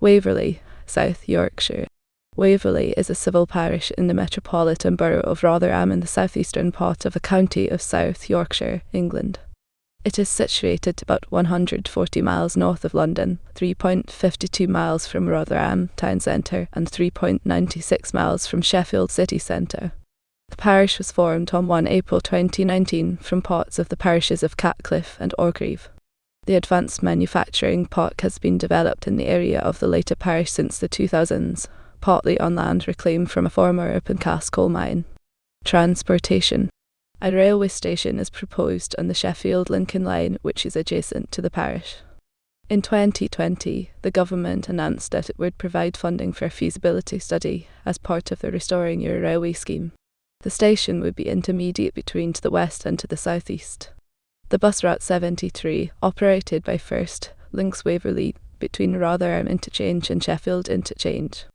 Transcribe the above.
Waverley, South Yorkshire. Waverley is a civil parish in the Metropolitan Borough of Rotherham in the southeastern part of the county of South Yorkshire, England. It is situated about 140 miles north of London, 3.52 miles from Rotherham town centre and 3.96 miles from Sheffield City Centre. The parish was formed on 1 April 2019 from parts of the parishes of Catcliffe and Orgreave. The advanced manufacturing park has been developed in the area of the later parish since the 2000s, partly on land reclaimed from a former opencast coal mine. Transportation. A railway station is proposed on the Sheffield-Lincoln line, which is adjacent to the parish. In 2020, the government announced that it would provide funding for a feasibility study as part of the Restoring Your Railway scheme. The station would be intermediate between to the west and to the southeast. The bus route 73, operated by First, links Waverley between Rotherham Interchange and Sheffield Interchange.